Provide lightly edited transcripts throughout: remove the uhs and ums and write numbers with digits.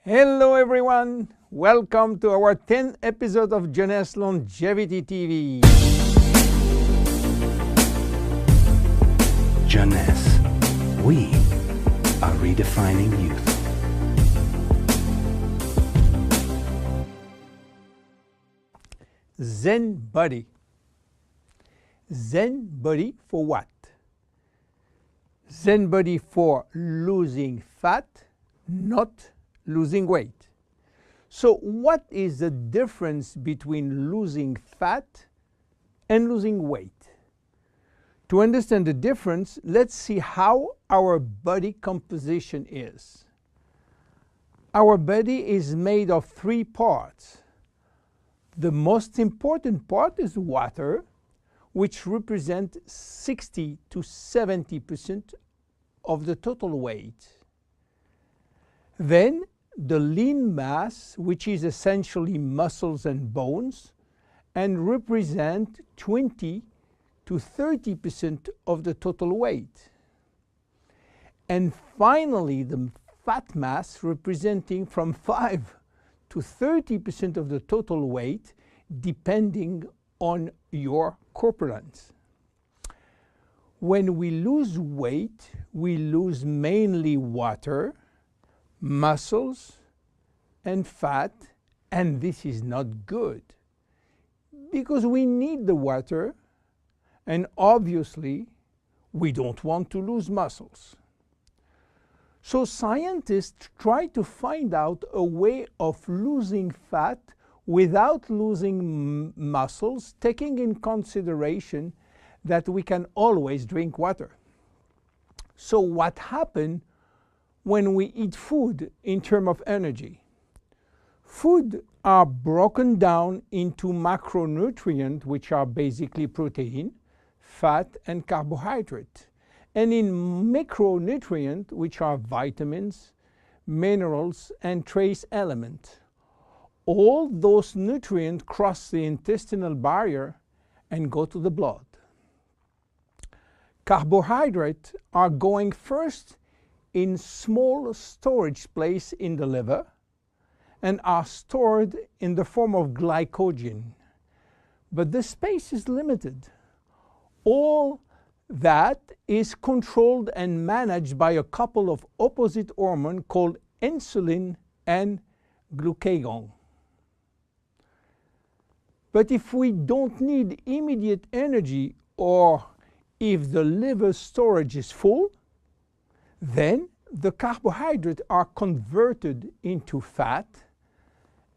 Hello everyone, welcome to our 10th episode of Jeunesse Longevity TV. Jeunesse, we are redefining youth. Zen body. Zen body for what? Zen body for losing fat, not losing weight. So what is the difference between losing fat and losing weight? To understand the difference, let's see how our body composition is. Our body is made of three parts. The most important part is water, which represents 60 to 70% of the total weight. Then the lean mass, which is essentially muscles and bones, and represent 20 to 30% of the total weight. And finally, the fat mass, representing from 5 to 30% of the total weight, depending on your corpulence. When we lose weight, we lose mainly water, muscles, and fat, and this is not good because we need the water, and obviously we don't want to lose muscles. So scientists try to find out a way of losing fat without losing muscles, taking in consideration that we can always drink water. So what happens when we eat food in terms of energy? Food are broken down into macronutrients, which are basically protein, fat, and carbohydrate, and in micronutrients, which are vitamins, minerals, and trace elements. All those nutrients cross the intestinal barrier and go to the blood. Carbohydrates are going first in small storage place in the liver and are stored in the form of glycogen. But the space is limited. All that is controlled and managed by a couple of opposite hormones called insulin and glucagon. But if we don't need immediate energy, or if the liver storage is full, then the carbohydrates are converted into fat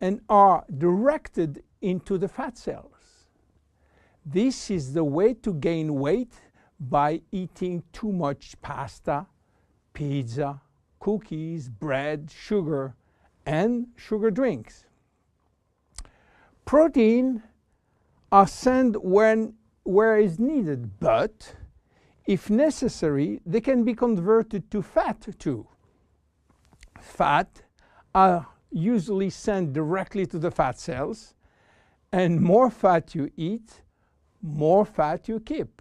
and are directed into the fat cells. This is the way to gain weight by eating too much pasta, pizza, cookies, bread, sugar, and sugar drinks. Protein are sent where is needed, but if necessary, they can be converted to fat too. Fat are usually sent directly to the fat cells, and more fat you eat, more fat you keep.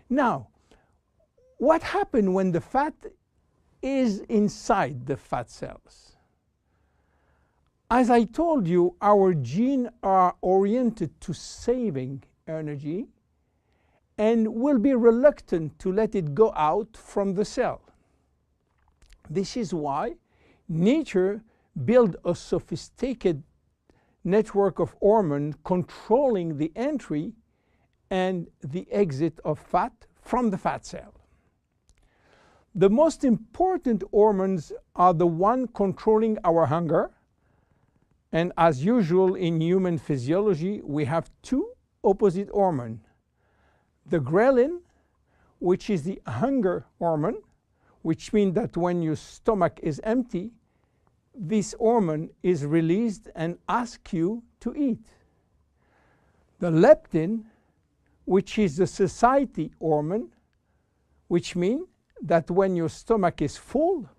Now, what happens when the fat is inside the fat cells? As I told you, our genes are oriented to saving energy and will be reluctant to let it go out from the cell. This is why nature built a sophisticated network of hormones controlling the entry and the exit of fat from the fat cell. The most important hormones are the ones controlling our hunger, and as usual in human physiology, we have two opposite hormones. The ghrelin, which is the hunger hormone, which means that when your stomach is empty, this hormone is released and asks you to eat. The leptin, which is the satiety hormone, which means that when your stomach is full,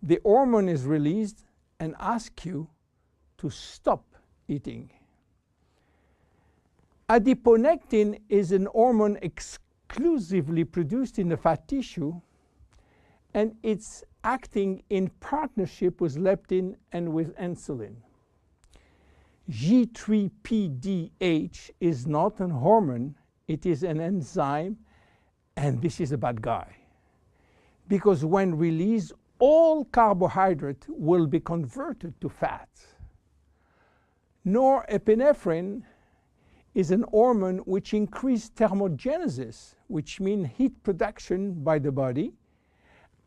the hormone is released and asks you to stop eating. Adiponectin is an hormone exclusively produced in the fat tissue, and its acting in partnership with leptin and with insulin. G3PDH is not a hormone, it is an enzyme, and this is a bad guy. Because when released, all carbohydrate will be converted to fat. Norepinephrine is an hormone which increases thermogenesis, which means heat production by the body,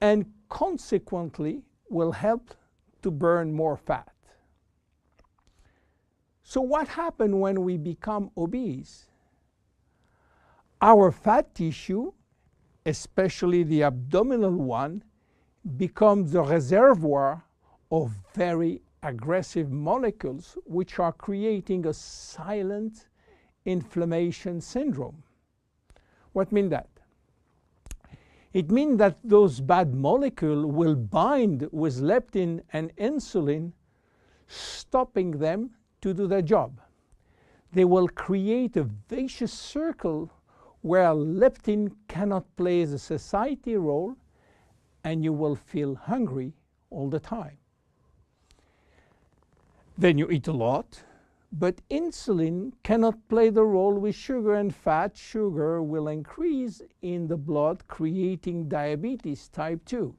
and consequently will help to burn more fat. So what happens when we become obese? Our fat tissue, especially the abdominal one, becomes the reservoir of very aggressive molecules which are creating a silent inflammation syndrome. What means that? It means that those bad molecules will bind with leptin and insulin, stopping them to do their job. They will create a vicious circle where leptin cannot play the satiety role, and you will feel hungry all the time. Then you eat a lot, but insulin cannot play the role with sugar and fat. Sugar will increase in the blood, creating diabetes type 2.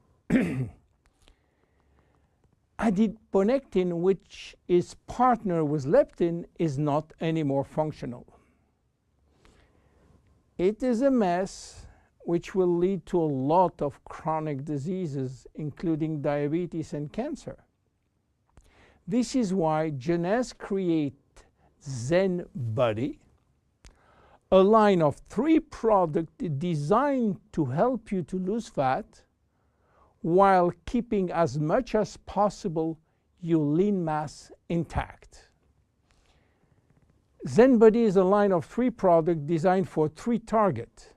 Adiponectin, which is partner with leptin, is not anymore functional. It is a mess which will lead to a lot of chronic diseases, including diabetes and cancer. This is why Jeunesse created Zen Bodi, a line of 3 products designed to help you to lose fat while keeping as much as possible your lean mass intact. Zen Bodi is a line of 3 products designed for 3 targets: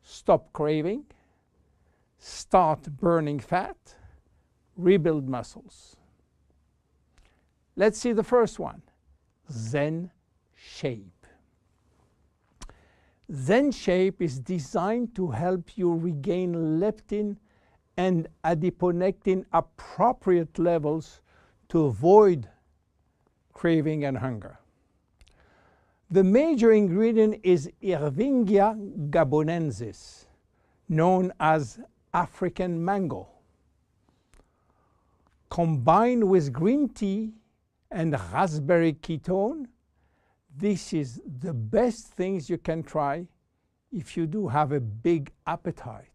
stop craving, start burning fat, rebuild muscles. Let's see the first one, Zen Shape. Zen Shape is designed to help you regain leptin and adiponectin appropriate levels to avoid craving and hunger. The major ingredient is Ervingia gabonensis, known as African mango. Combined with green tea and raspberry ketone, this is the best things you can try if you do have a big appetite.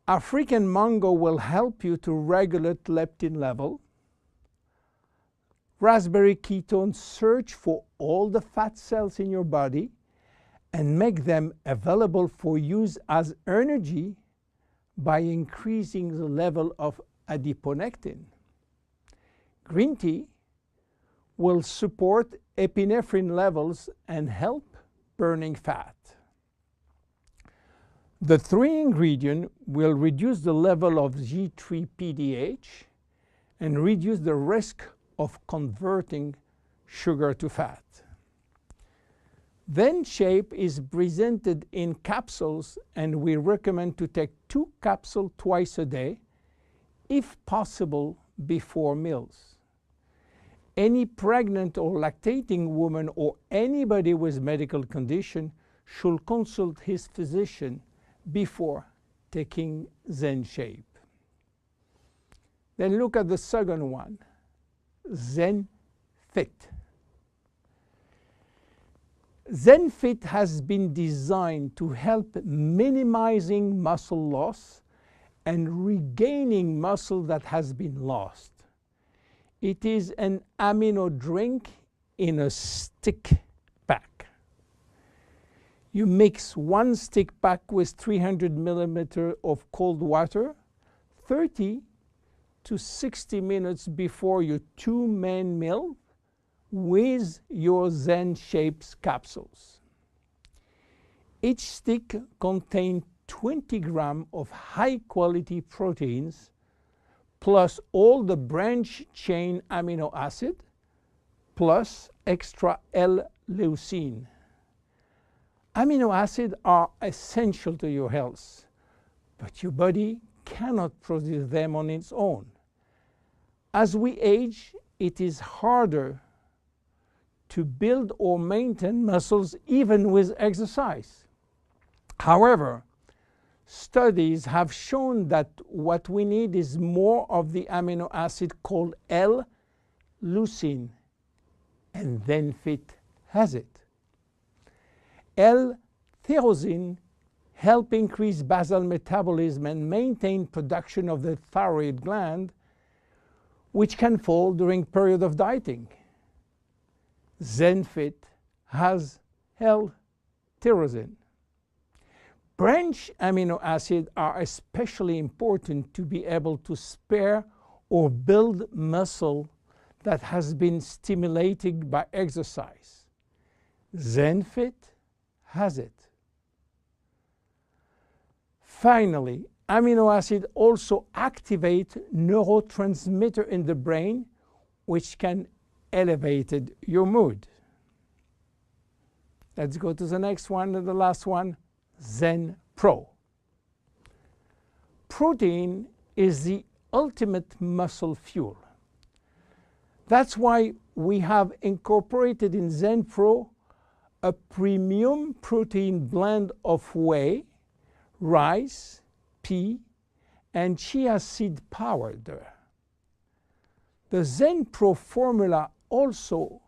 African mango will help you to regulate leptin level. Raspberry ketone search for all the fat cells in your body and make them available for use as energy by increasing the level of adiponectin. Green tea will support epinephrine levels and help burning fat. The 3 ingredients will reduce the level of G3PDH and reduce the risk of converting sugar to fat. Zen Shape is presented in capsules, and we recommend to take 2 capsules twice a day, if possible before meals. Any pregnant or lactating woman or anybody with medical condition should consult his physician before taking Zen Shape. Then look at the second one, Zen Fit. Zen Fit has been designed to help minimizing muscle loss and regaining muscle that has been lost. It is an amino drink in a stick pack. You mix 1 stick pack with 300 milliliters of cold water 30 to 60 minutes before your 2 main meal with your Zen Shapes capsules. Each stick contains 20 grams of high-quality proteins plus all the branch-chain amino acid plus extra L-leucine. Amino acids are essential to your health, but your body cannot produce them on its own. As we age, it is harder to build or maintain muscles even with exercise. However, studies have shown that what we need is more of the amino acid called L-leucine, and ZenFit has it. L-tyrosine helps increase basal metabolism and maintain production of the thyroid gland, which can fall during period of dieting. ZenFit has L-tyrosine. Branch amino acids are especially important to be able to spare or build muscle that has been stimulated by exercise. ZenFit has it. Finally, amino acids also activate neurotransmitter in the brain, which can elevate your mood. Let's go to the next one and the last one, ZenPro. Protein is the ultimate muscle fuel. That's why we have incorporated in ZenPro a premium protein blend of whey, rice, pea, and chia seed powder. The ZenPro formula also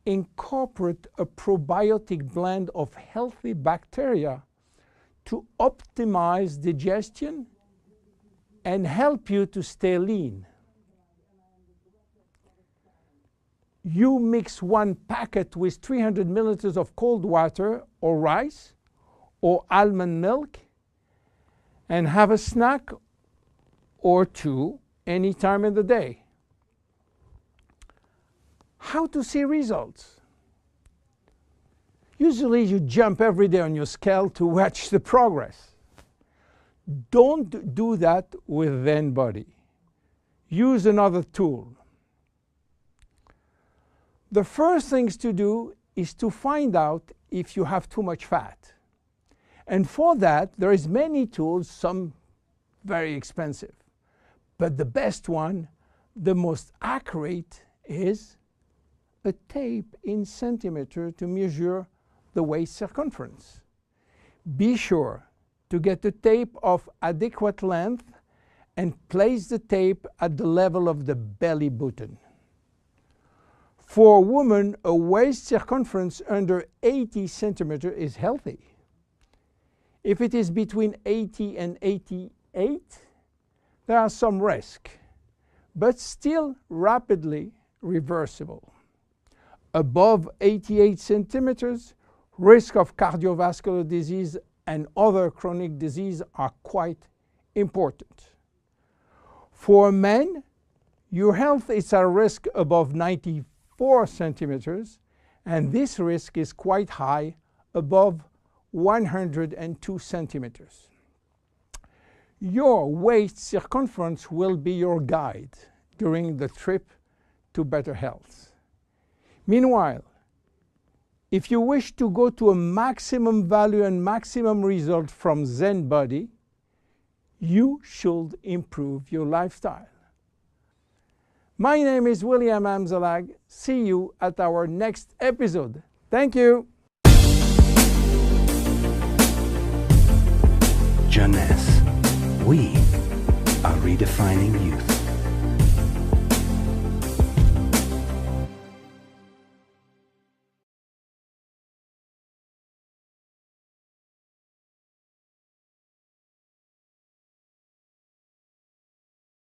incorporates a probiotic blend of healthy bacteria to optimize digestion and help you to stay lean. You mix one packet with 300 milliliters of cold water or rice or almond milk and have a snack or two any time in the day. How to see results? Usually you jump every day on your scale to watch the progress. Don't do that with ZenBody. Use another tool. The first things to do is to find out if you have too much fat. And for that, there is many tools, some very expensive. But the best one, the most accurate, is a tape in centimeter to measure the waist circumference. Be sure to get a tape of adequate length and place the tape at the level of the belly button. For a woman, a waist circumference under 80 centimeters is healthy. If it is between 80 and 88, there are some risk, but still rapidly reversible. Above 88 centimeters, risk of cardiovascular disease and other chronic disease are quite important. For men, your health is at risk above 94 centimeters, and this risk is quite high, above 102 centimeters. Your waist circumference will be your guide during the trip to better health. Meanwhile, if you wish to go to a maximum value and maximum result from ZenBody, you should improve your lifestyle. My name is William Amzalag. See you at our next episode. Thank you. Jeunesse. We are redefining youth.